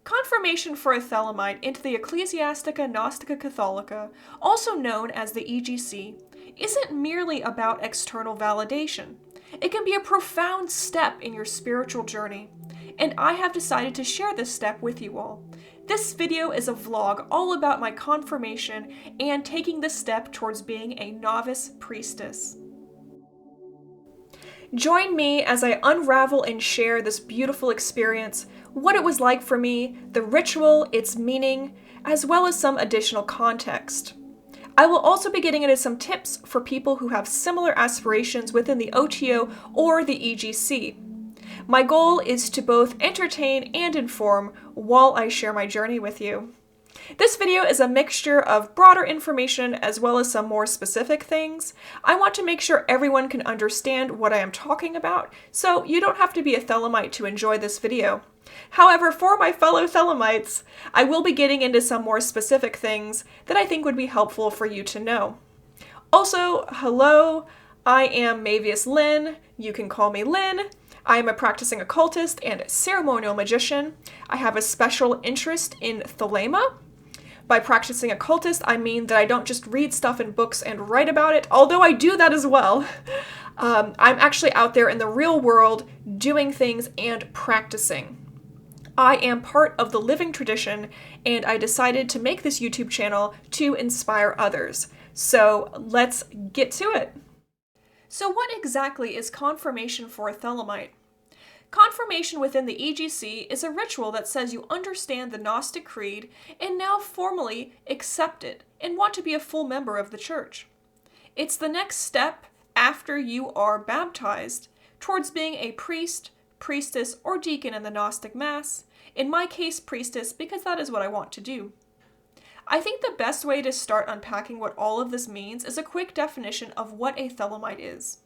Confirmation for a Thelemite into the Ecclesiastica Gnostica Catholica, also known as the EGC, isn't merely about external validation. It can be a profound step in your spiritual journey, and I have decided to share this step with you all. This video is a vlog all about my confirmation and taking the step towards being a novice priestess. Join me as I unravel and share this beautiful experience, what it was like for me, the ritual, its meaning, as well as some additional context. I will also be getting into some tips for people who have similar aspirations within the OTO or the EGC. My goal is to both entertain and inform while I share my journey with you. This video is a mixture of broader information as well as some more specific things. I want to make sure everyone can understand what I am talking about, so you don't have to be a Thelemite to enjoy this video. However, for my fellow Thelemites, I will be getting into some more specific things that I think would be helpful for you to know. Also, hello, I am Mavius Lynn. You can call me Lynn. I am a practicing occultist and ceremonial magician. I have a special interest in thelema. By practicing occultist, I mean that I don't just read stuff in books and write about it, although I do that as well. I'm actually out there in the real world doing things and practicing. I am part of the living tradition, and I decided to make this YouTube channel to inspire others. So let's get to it. So what exactly is confirmation for a Thelemite? Confirmation within the EGC is a ritual that says you understand the Gnostic Creed and now formally accept it and want to be a full member of the church. It's the next step after you are baptized towards being a priest, priestess, or deacon in the Gnostic Mass. In my case, priestess, because that is what I want to do. I think the best way to start unpacking what all of this means is a quick definition of what a Thelemite is.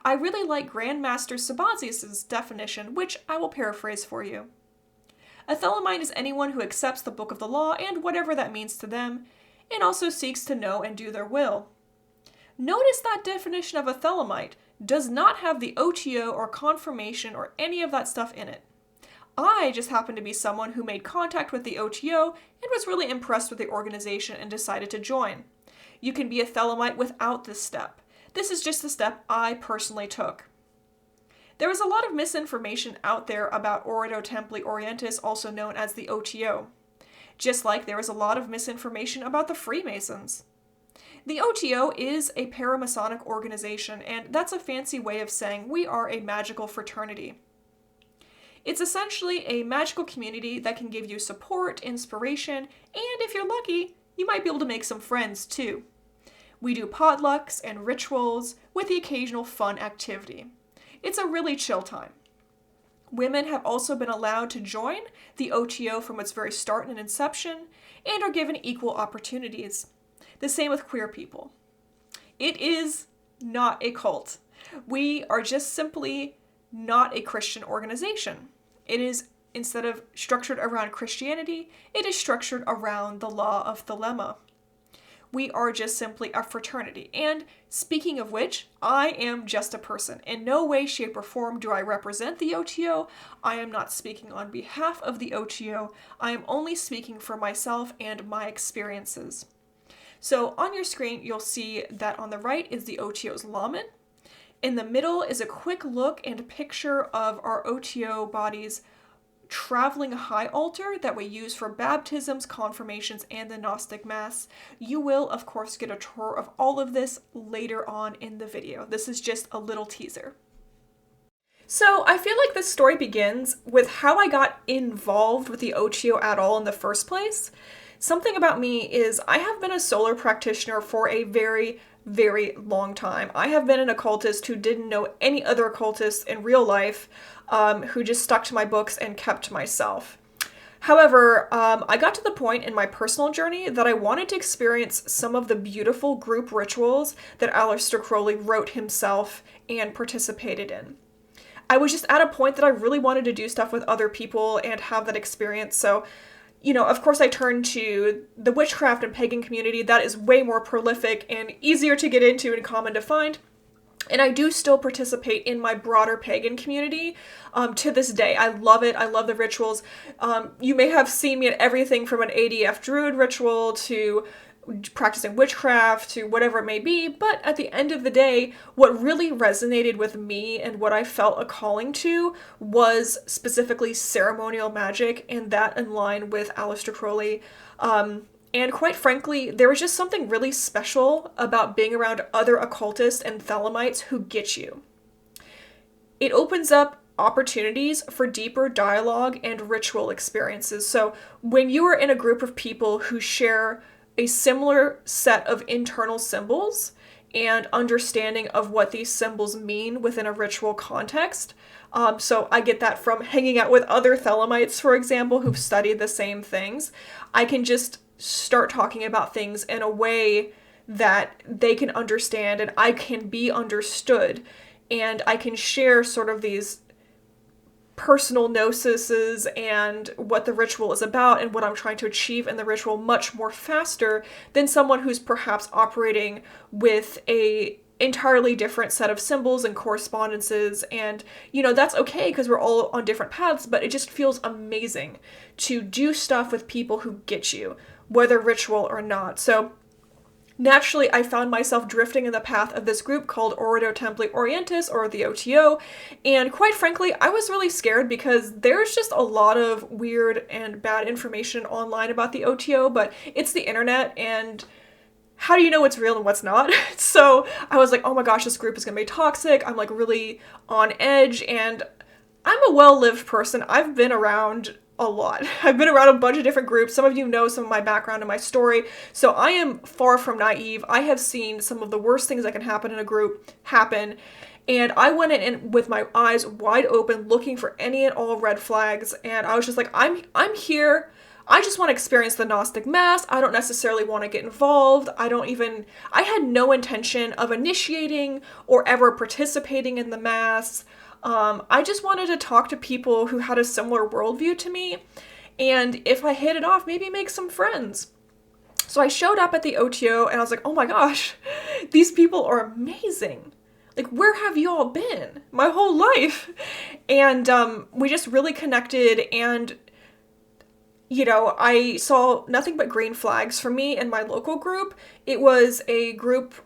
I really like Grandmaster Sabazius' definition, which I will paraphrase for you. A Thelemite is anyone who accepts the book of the law and whatever that means to them, and also seeks to know and do their will. Notice that definition of a Thelemite does not have the OTO or confirmation or any of that stuff in it. I just happen to be someone who made contact with the OTO and was really impressed with the organization and decided to join. You can be a Thelemite without this step. This is just the step I personally took. There is a lot of misinformation out there about Ordo Templi Orientis, also known as the OTO. Just like there is a lot of misinformation about the Freemasons. The OTO is a paramasonic organization, and that's a fancy way of saying we are a magical fraternity. It's essentially a magical community that can give you support, inspiration, and if you're lucky, you might be able to make some friends too. We do potlucks and rituals with the occasional fun activity. It's a really chill time. Women have also been allowed to join the OTO from its very start and inception and are given equal opportunities. The same with queer people. It is not a cult. We are just simply not a Christian organization. It is, instead of structured around Christianity, it is structured around the law of thelema. We are just simply a fraternity. And speaking of which, I am just a person. In no way, shape, or form do I represent the OTO. I am not speaking on behalf of the OTO. I am only speaking for myself and my experiences. So on your screen, you'll see that on the right is the OTO's lawman. In the middle is a quick look and picture of our OTO body's traveling high altar that we use for baptisms, confirmations, and the Gnostic Mass. You will, of course, get a tour of all of this later on in the video. This is just a little teaser. So I feel like this story begins with how I got involved with the OTO at all in the first place. Something about me is I have been a solar practitioner for a very, very long time. I have been an occultist who didn't know any other occultists in real life, who just stuck to my books and kept to myself. However, I got to the point in my personal journey that I wanted to experience some of the beautiful group rituals that Aleister Crowley wrote himself and participated in. I was just at a point that I really wanted to do stuff with other people and have that experience, so of course I turned to the witchcraft and pagan community that is way more prolific and easier to get into and common to find. And I do still participate in my broader pagan community to this day. I love it. I love the rituals. You may have seen me at everything from an ADF druid ritual to practicing witchcraft to whatever it may be. But at the end of the day, what really resonated with me and what I felt a calling to was specifically ceremonial magic, and that in line with Aleister Crowley. And quite frankly, there was just something really special about being around other occultists and Thelemites who get you. It opens up opportunities for deeper dialogue and ritual experiences. So when you are in a group of people who share a similar set of internal symbols and understanding of what these symbols mean within a ritual context, so I get that from hanging out with other Thelemites, for example, who've studied the same things. I can just start talking about things in a way that they can understand and I can be understood, and I can share sort of these personal gnoses and what the ritual is about and what I'm trying to achieve in the ritual much more faster than someone who's perhaps operating with a entirely different set of symbols and correspondences. And that's okay because we're all on different paths, but it just feels amazing to do stuff with people who get you, whether ritual or not. So naturally, I found myself drifting in the path of this group called Ordo Templi Orientis, or the OTO, and quite frankly, I was really scared because there's just a lot of weird and bad information online about the OTO, but it's the internet, and how do you know what's real and what's not? So I was like, oh my gosh, this group is gonna be toxic. I'm like really on edge, and I'm a well-lived person. I've been around a lot. I've been around a bunch of different groups. Some of you know some of my background and my story. So I am far from naive. I have seen some of the worst things that can happen in a group happen. And I went in with my eyes wide open, looking for any and all red flags. And I was just like, I'm here. I just want to experience the Gnostic Mass. I don't necessarily want to get involved. I had no intention of initiating or ever participating in the Mass. I just wanted to talk to people who had a similar worldview to me, and if I hit it off, maybe make some friends. So I showed up at the OTO, and I was like, oh my gosh, these people are amazing. Like, where have you all been? My whole life. And we just really connected, and I saw nothing but green flags for me in my local group. It was a group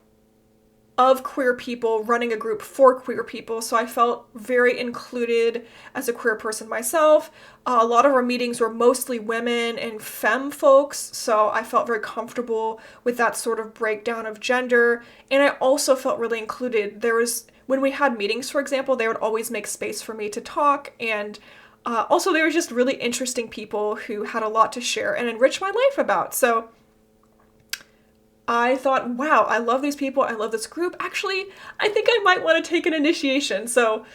of queer people running a group for queer people, so I felt very included as a queer person myself. A lot of our meetings were mostly women and femme folks, so I felt very comfortable with that sort of breakdown of gender, and I also felt really included. When we had meetings, for example, they would always make space for me to talk, and also they were just really interesting people who had a lot to share and enrich my life about. So I thought, wow, I love these people, I love this group. Actually, I think I might want to take an initiation. So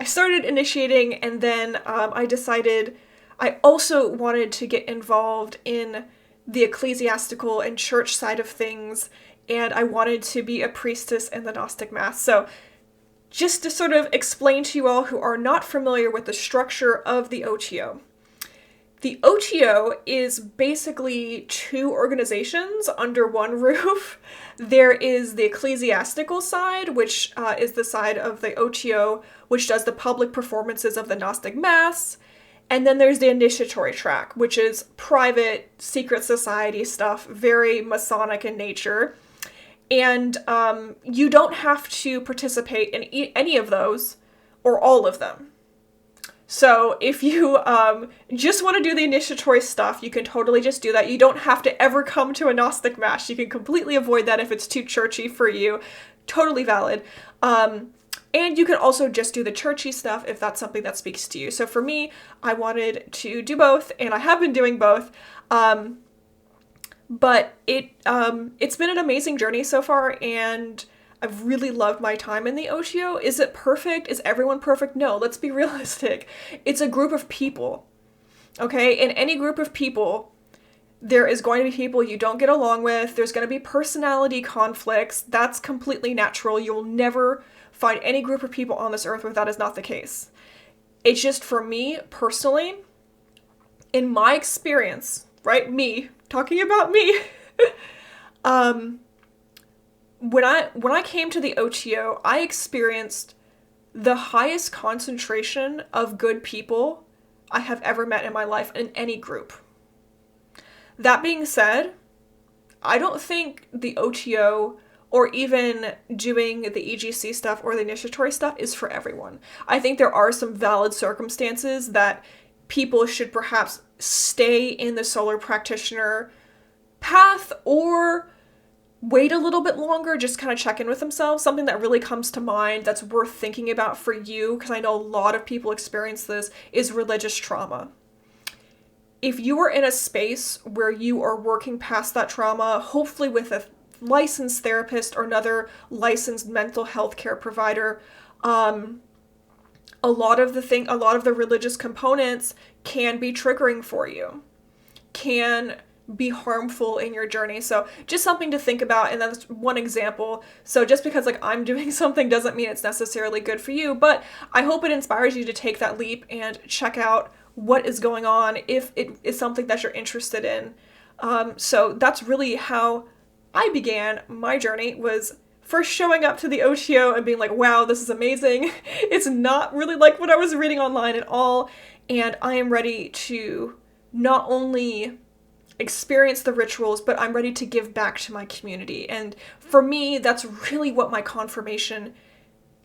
I started initiating, and then I decided I also wanted to get involved in the ecclesiastical and church side of things, and I wanted to be a priestess in the Gnostic Mass. So just to sort of explain to you all who are not familiar with the structure of the OTO. The OTO is basically two organizations under one roof. There is the ecclesiastical side, which is the side of the OTO, which does the public performances of the Gnostic Mass. And then there's the initiatory track, which is private, secret society stuff, very Masonic in nature. And you don't have to participate in any of those or all of them. So if you just want to do the initiatory stuff, you can totally just do that. You don't have to ever come to a Gnostic Mass. You can completely avoid that if it's too churchy for you. Totally valid. And you can also just do the churchy stuff if that's something that speaks to you. So for me, I wanted to do both, and I have been doing both. But it's been an amazing journey so far, and I've really loved my time in the OTO. Is it perfect? Is everyone perfect? No, let's be realistic. It's a group of people, okay? In any group of people, there is going to be people you don't get along with. There's going to be personality conflicts. That's completely natural. You'll never find any group of people on this earth where that is not the case. It's just for me, personally, in my experience, right? Me, talking about me, when I came to the OTO, I experienced the highest concentration of good people I have ever met in my life in any group. That being said, I don't think the OTO or even doing the EGC stuff or the initiatory stuff is for everyone. I think there are some valid circumstances that people should perhaps stay in the solar practitioner path or wait a little bit longer, just kind of check in with themselves. Something that really comes to mind that's worth thinking about for you, because I know a lot of people experience this, is religious trauma. If you are in a space where you are working past that trauma, hopefully with a licensed therapist or another licensed mental health care provider, a lot of the religious components can be triggering for you, can be harmful in your journey. So just something to think about. And that's one example. So just because like I'm doing something doesn't mean it's necessarily good for you, but I hope it inspires you to take that leap and check out what is going on if it is something that you're interested in. So that's really how I began my journey, was first showing up to the OTO and being like, wow, this is amazing. It's not really like what I was reading online at all. And I am ready to not only experience the rituals, but I'm ready to give back to my community. And for me, that's really what my confirmation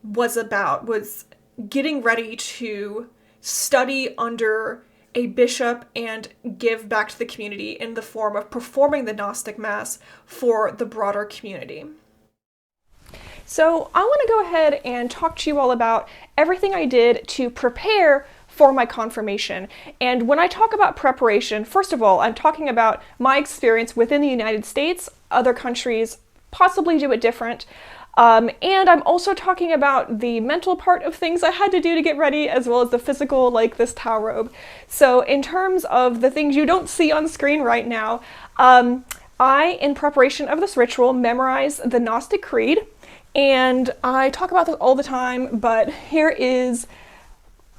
was about, was getting ready to study under a bishop and give back to the community in the form of performing the Gnostic Mass for the broader community. So I want to go ahead and talk to you all about everything I did to prepare for my confirmation. And when I talk about preparation, first of all, I'm talking about my experience within the United States. Other countries possibly do it different. And I'm also talking about the mental part of things I had to do to get ready, as well as the physical, like this towel robe. So in terms of the things you don't see on screen right now, I, in preparation of this ritual, memorized the Gnostic Creed. And I talk about this all the time, but here is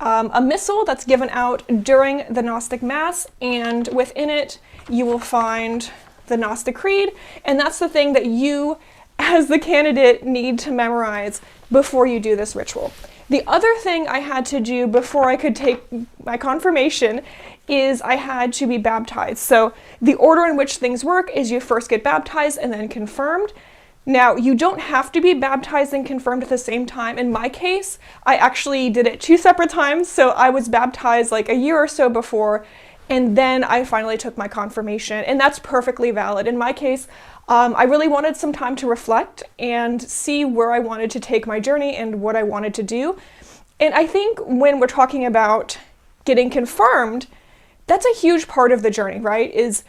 a missal that's given out during the Gnostic Mass, and within it you will find the Gnostic Creed, and that's the thing that you as the candidate need to memorize before you do this ritual. The other thing I had to do before I could take my confirmation is I had to be baptized. So the order in which things work is you first get baptized and then confirmed. Now, you don't have to be baptized and confirmed at the same time. In my case, I actually did it 2 separate times. So I was baptized like a year or so before, and then I finally took my confirmation, and that's perfectly valid. In my case, I really wanted some time to reflect and see where I wanted to take my journey and what I wanted to do. And I think when we're talking about getting confirmed, that's a huge part of the journey, right? Is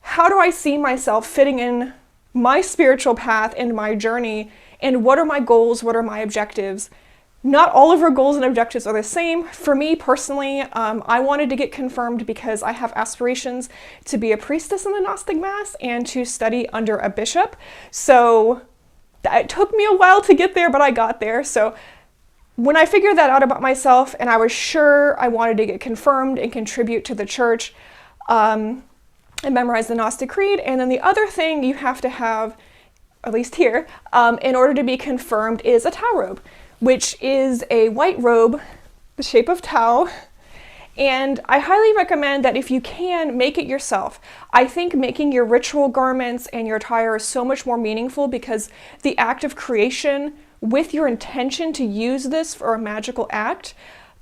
how do I see myself fitting in my spiritual path and my journey, and what are my goals, what are my objectives? Not all of our goals and objectives are the same. For me personally, I wanted to get confirmed because I have aspirations to be a priestess in the Gnostic Mass and to study under a bishop. So it took me a while to get there, but I got there. So when I figured that out about myself and I was sure I wanted to get confirmed and contribute to the church, I memorized the Gnostic Creed. And then the other thing you have to have, at least here, in order to be confirmed is a towel robe, which is a white robe, the shape of tau. And I highly recommend that if you can, make it yourself. I think making your ritual garments and your attire is so much more meaningful because the act of creation with your intention to use this for a magical act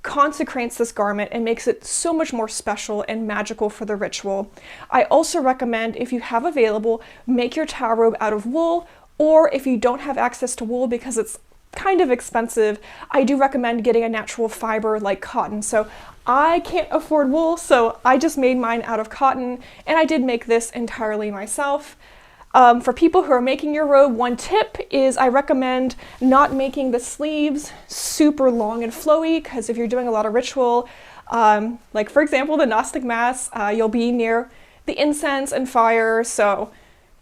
consecrates this garment and makes it so much more special and magical for the ritual. I also recommend, if you have available, make your towel robe out of wool, or if you don't have access to wool because it's kind of expensive, I do recommend getting a natural fiber like cotton. So I can't afford wool, so I just made mine out of cotton, and I did make this entirely myself. For people who are making your robe, one tip is I recommend not making the sleeves super long and flowy, because if you're doing a lot of ritual, like for example the Gnostic Mass, you'll be near the incense and fire, so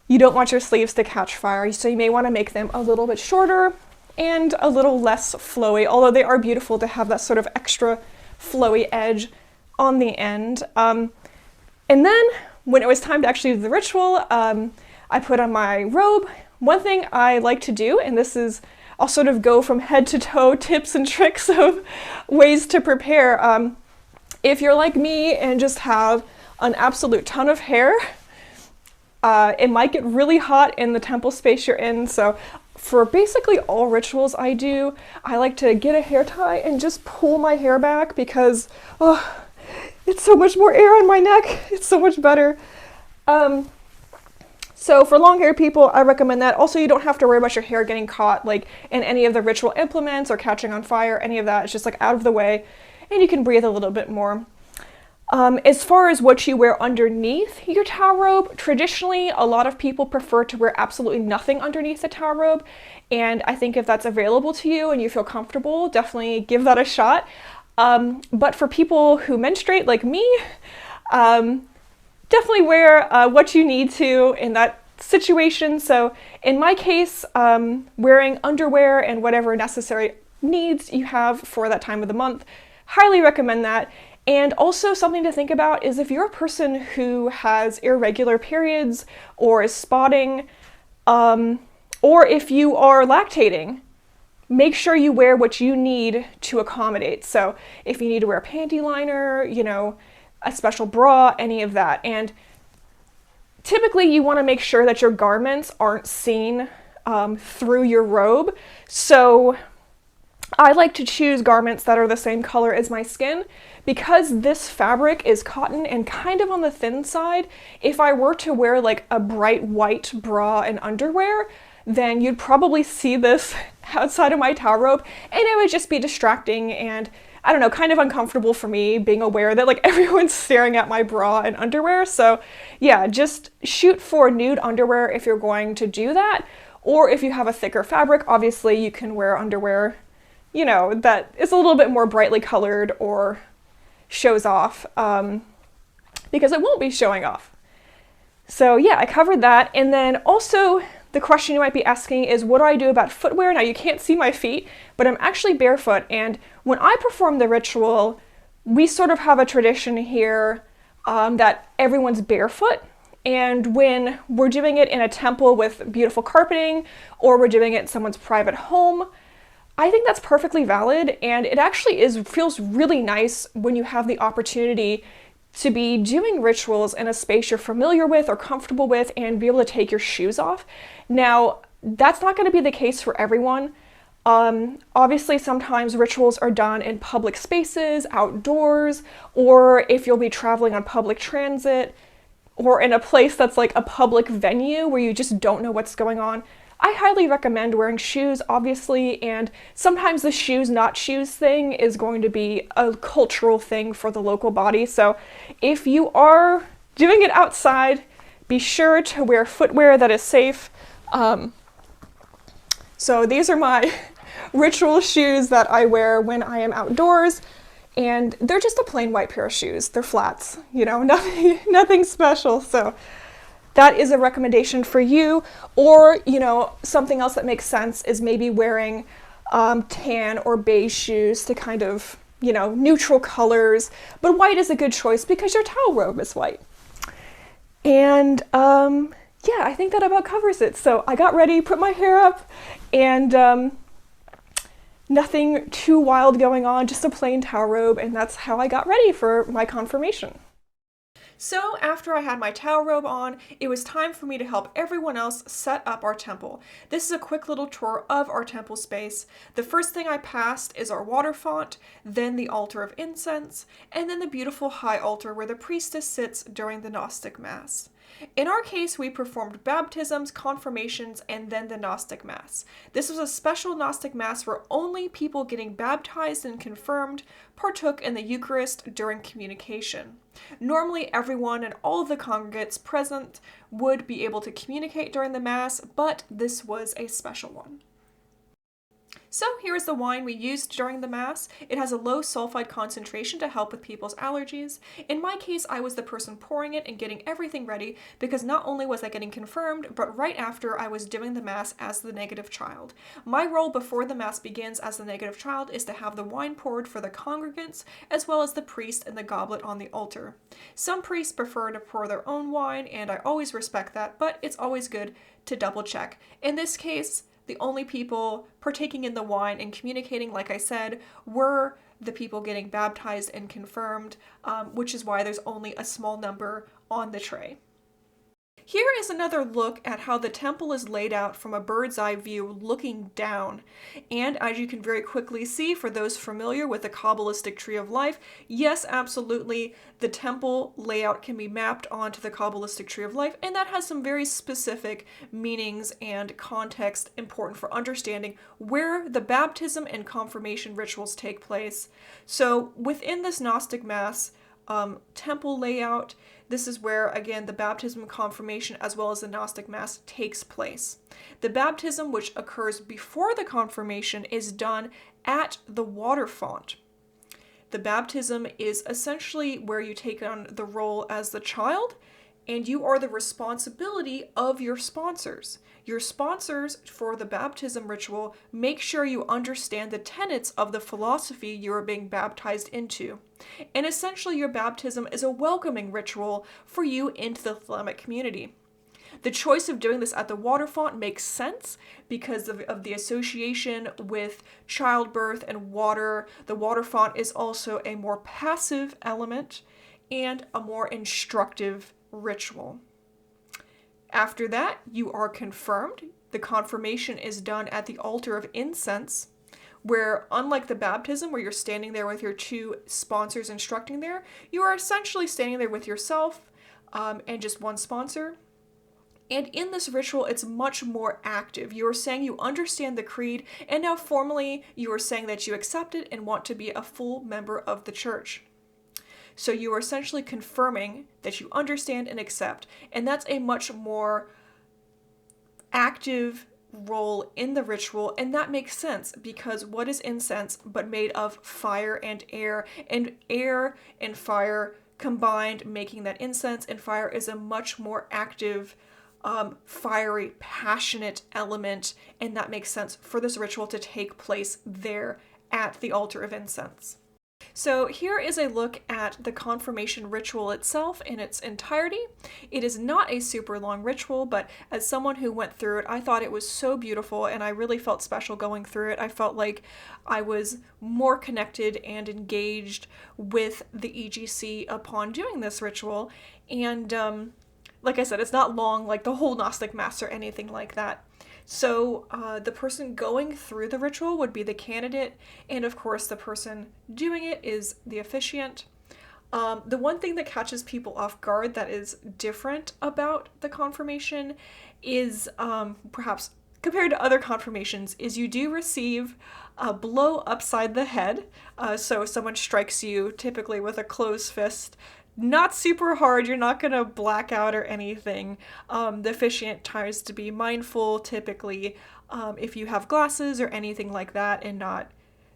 you don't want your sleeves to catch fire. So you may want to make them a little bit shorter and a little less flowy, although they are beautiful to have that sort of extra flowy edge on the end. And then when it was time to actually do the ritual, I put on my robe, one thing I like to do, and this is, I'll sort of go from head to toe tips and tricks of ways to prepare. If you're like me and just have an absolute ton of hair, it might get really hot in the temple space you're in. So for basically all rituals I do, I like to get a hair tie and just pull my hair back because, oh, it's so much more air on my neck. It's so much better. So for long haired people, I recommend that. Also, you don't have to worry about your hair getting caught like in any of the ritual implements or catching on fire, any of that. It's just like out of the way and you can breathe a little bit more. As far as what you wear underneath your towel robe, traditionally, a lot of people prefer to wear absolutely nothing underneath the towel robe. And I think if that's available to you and you feel comfortable, definitely give that a shot. But for people who menstruate like me, definitely wear what you need to in that situation. So in my case, wearing underwear and whatever necessary needs you have for that time of the month, highly recommend that. And also something to think about is if you're a person who has irregular periods or is spotting, or if you are lactating, make sure you wear what you need to accommodate. So if you need to wear a panty liner, you know, a special bra, any of that. And typically you want to make sure that your garments aren't seen through your robe. So I like to choose garments that are the same color as my skin. Because this fabric is cotton and kind of on the thin side, if I were to wear like a bright white bra and underwear, then you'd probably see this outside of my towel robe and it would just be distracting and, I don't know, kind of uncomfortable for me being aware that like everyone's staring at my bra and underwear. So yeah, just shoot for nude underwear if you're going to do that. Or if you have a thicker fabric, obviously you can wear underwear, you know, that is a little bit more brightly colored or shows off, because it won't be showing off. So yeah, I covered that. And then also the question you might be asking is, what do I do about footwear? Now you can't see my feet, but I'm actually barefoot. And when I perform the ritual, we sort of have a tradition here that everyone's barefoot. And when we're doing it in a temple with beautiful carpeting, or we're doing it in someone's private home, I think that's perfectly valid, and it actually feels really nice when you have the opportunity to be doing rituals in a space you're familiar with or comfortable with and be able to take your shoes off. Now, that's not going to be the case for everyone. Obviously, sometimes rituals are done in public spaces, outdoors, or if you'll be traveling on public transit, or in a place that's like a public venue where you just don't know what's going on. I highly recommend wearing shoes, obviously, and sometimes the shoes not shoes thing is going to be a cultural thing for the local body. So if you are doing it outside, be sure to wear footwear that is safe. So these are my ritual shoes that I wear when I am outdoors, and they're just a plain white pair of shoes. They're flats, you know, nothing special. So that is a recommendation for you. Or, you know, something else that makes sense is maybe wearing tan or beige shoes to kind of, you know, neutral colors. But white is a good choice because your towel robe is white. And yeah, I think that about covers it. So I got ready, put my hair up, and nothing too wild going on, just a plain towel robe, and that's how I got ready for my confirmation. So after I had my towel robe on, it was time for me to help everyone else set up our temple. This is a quick little tour of our temple space. The first thing I passed is our water font, then the altar of incense, and then the beautiful high altar where the priestess sits during the Gnostic Mass. In our case, we performed baptisms, confirmations, and then the Gnostic Mass. This was a special Gnostic Mass where only people getting baptized and confirmed partook in the Eucharist during communication. Normally, everyone and all of the congregates present would be able to communicate during the Mass, but this was a special one. So here is the wine we used during the Mass. It has a low sulfide concentration to help with people's allergies. In my case, I was the person pouring it and getting everything ready because not only was I getting confirmed, but right after I was doing the Mass as the negative child. My role before the Mass begins as the negative child is to have the wine poured for the congregants, as well as the priest and the goblet on the altar. Some priests prefer to pour their own wine, and I always respect that, but it's always good to double check. In this case, the only people partaking in the wine and communicating, like I said, were the people getting baptized and confirmed, which is why there's only a small number on the tray. Here is another look at how the temple is laid out from a bird's eye view looking down. And as you can very quickly see, for those familiar with the Kabbalistic tree of life, yes, absolutely, the temple layout can be mapped onto the Kabbalistic tree of life, and that has some very specific meanings and context important for understanding where the baptism and confirmation rituals take place. So within this Gnostic Mass, temple layout, this is where, again, the baptism and confirmation as well as the Gnostic Mass takes place. The baptism, which occurs before the confirmation, is done at the water font. The baptism is essentially where you take on the role as the child, and you are the responsibility of your sponsors. Your sponsors for the baptism ritual make sure you understand the tenets of the philosophy you are being baptized into. And essentially, your baptism is a welcoming ritual for you into the Thelemic community. The choice of doing this at the water font makes sense because of the association with childbirth and water. The water font is also a more passive element and a more instructive ritual. After that, you are confirmed. The confirmation is done at the altar of incense, where, unlike the baptism, where you're standing there with your two sponsors instructing there, you are essentially standing there with yourself and just one sponsor. And in this ritual, it's much more active. You are saying you understand the creed, and now formally you are saying that you accept it and want to be a full member of the church. So you are essentially confirming that you understand and accept, and that's a much more active role in the ritual, and that makes sense because what is incense but made of fire and air and fire combined, making that incense, and fire is a much more active, fiery, passionate element, and that makes sense for this ritual to take place there at the altar of incense. So here is a look at the confirmation ritual itself in its entirety. It is not a super long ritual, but as someone who went through it, I thought it was so beautiful and I really felt special going through it. I felt like I was more connected and engaged with the EGC upon doing this ritual. And like I said, it's not long like the whole Gnostic Mass or anything like that. So the person going through the ritual would be the candidate, and of course the person doing it is the officiant. The one thing that catches people off guard that is different about the confirmation is, perhaps compared to other confirmations, is you do receive a blow upside the head. So someone strikes you typically with a closed fist. Not super hard, you're not going to black out or anything. The officiant tries to be mindful, typically, if you have glasses or anything like that, and not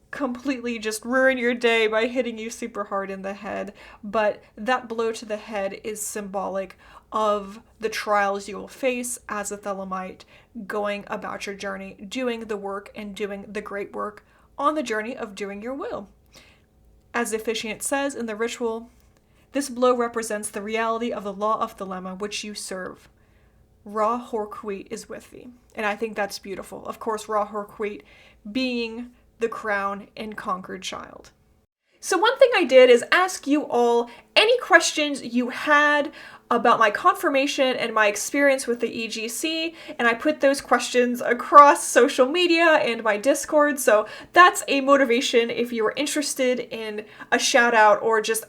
completely just ruin your day by hitting you super hard in the head. But that blow to the head is symbolic of the trials you will face as a Thelemite going about your journey, doing the work and doing the great work on the journey of doing your will. As the officiant says in the ritual, this blow represents the reality of the law of Thelema which you serve. Ra Horquit is with thee. And I think that's beautiful. Of course, Ra Horquit being the crown and conquered child. So one thing I did is ask you all any questions you had about my confirmation and my experience with the EGC, and I put those questions across social media and my Discord, so that's a motivation if you are interested in a shout out or just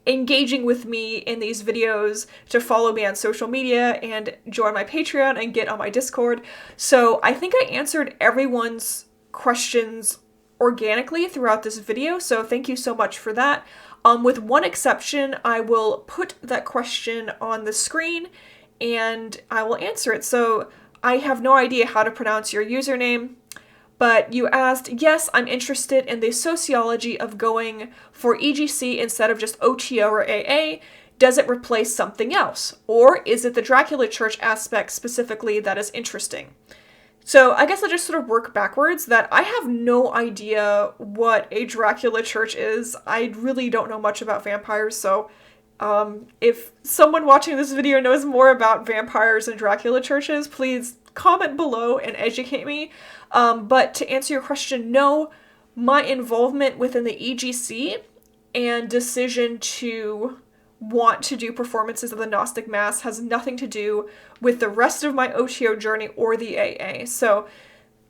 engaging with me in these videos to follow me on social media and join my Patreon and get on my Discord. So I think I answered everyone's questions organically throughout this video, so thank you so much for that. With one exception, I will put that question on the screen and I will answer it. So I have no idea how to pronounce your username. But you asked, yes, I'm interested in the sociology of going for EGC instead of just OTO or AA. Does it replace something else? Or is it the Dracula Church aspect specifically that is interesting? So I guess I'll just sort of work backwards, that I have no idea what a Dracula Church is. I really don't know much about vampires, so if someone watching this video knows more about vampires and Dracula churches, please comment below and educate me. But to answer your question, no, my involvement within the EGC and decision to want to do performances of the Gnostic Mass has nothing to do with the rest of my OTO journey or the AA. So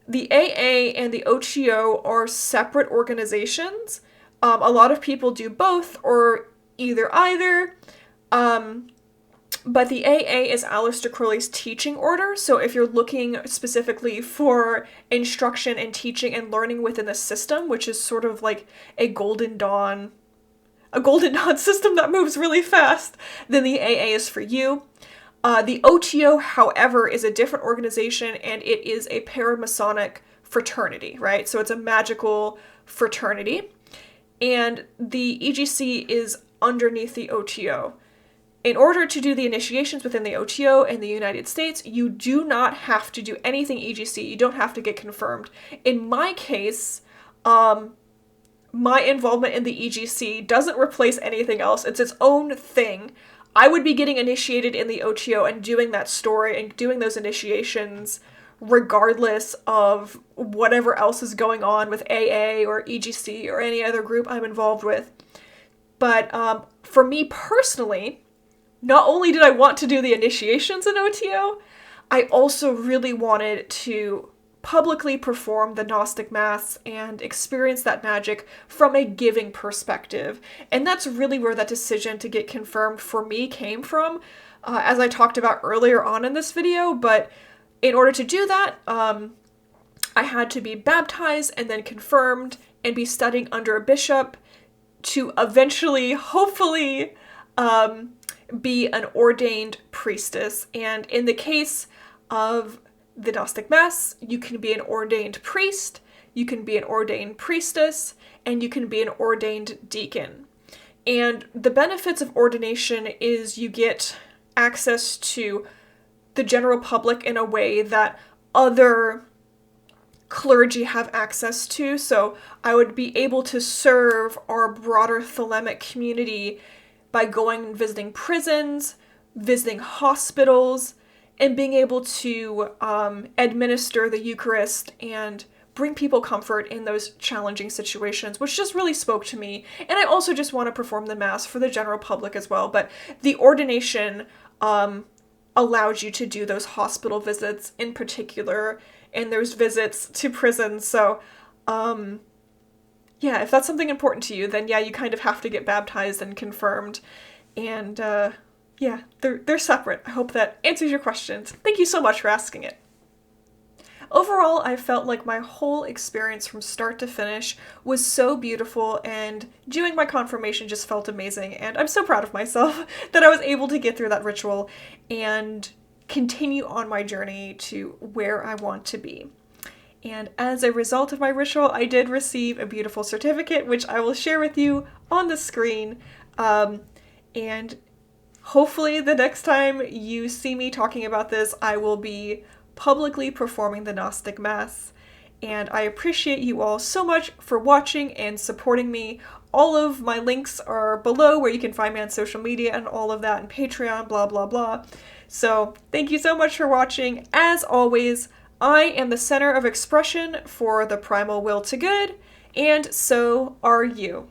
the AA and the OTO are separate organizations. A lot of people do both or either. But the AA is Aleister Crowley's teaching order, so if you're looking specifically for instruction and teaching and learning within the system, which is sort of like a Golden Dawn system that moves really fast, then the AA is for you. The OTO, however, is a different organization, and it is a paramasonic fraternity, right? So it's a magical fraternity, and the EGC is underneath the OTO. In order to do the initiations within the OTO in the United States, you do not have to do anything EGC. You don't have to get confirmed. In my case, my involvement in the EGC doesn't replace anything else. It's its own thing. I would be getting initiated in the OTO and doing that story and doing those initiations regardless of whatever else is going on with AA or EGC or any other group I'm involved with. But for me personally, not only did I want to do the initiations in OTO, I also really wanted to publicly perform the Gnostic Mass and experience that magic from a giving perspective. And that's really where that decision to get confirmed for me came from, as I talked about earlier on in this video. But in order to do that, I had to be baptized and then confirmed and be studying under a bishop to eventually, hopefully, be an ordained priestess. And in the case of the Gnostic Mass, you can be an ordained priest, you can be an ordained priestess, and you can be an ordained deacon. And the benefits of ordination is you get access to the general public in a way that other clergy have access to. So I would be able to serve our broader Thelemic community by going and visiting prisons, visiting hospitals, and being able to administer the Eucharist and bring people comfort in those challenging situations, which just really spoke to me. And I also just want to perform the Mass for the general public as well. But the ordination allows you to do those hospital visits in particular, and there's visits to prisons. So yeah, if that's something important to you, then yeah, you kind of have to get baptized and confirmed. And yeah, they're separate. I hope that answers your questions. Thank you so much for asking it. Overall, I felt like my whole experience from start to finish was so beautiful, and doing my confirmation just felt amazing, and I'm so proud of myself that I was able to get through that ritual and continue on my journey to where I want to be. And as a result of my ritual, I did receive a beautiful certificate, which I will share with you on the screen. And hopefully the next time you see me talking about this, I will be publicly performing the Gnostic Mass. And I appreciate you all so much for watching and supporting me. All of my links are below where you can find me on social media and all of that, and Patreon, blah, blah, blah. So thank you so much for watching. As always, I am the center of expression for the primal will to good, and so are you.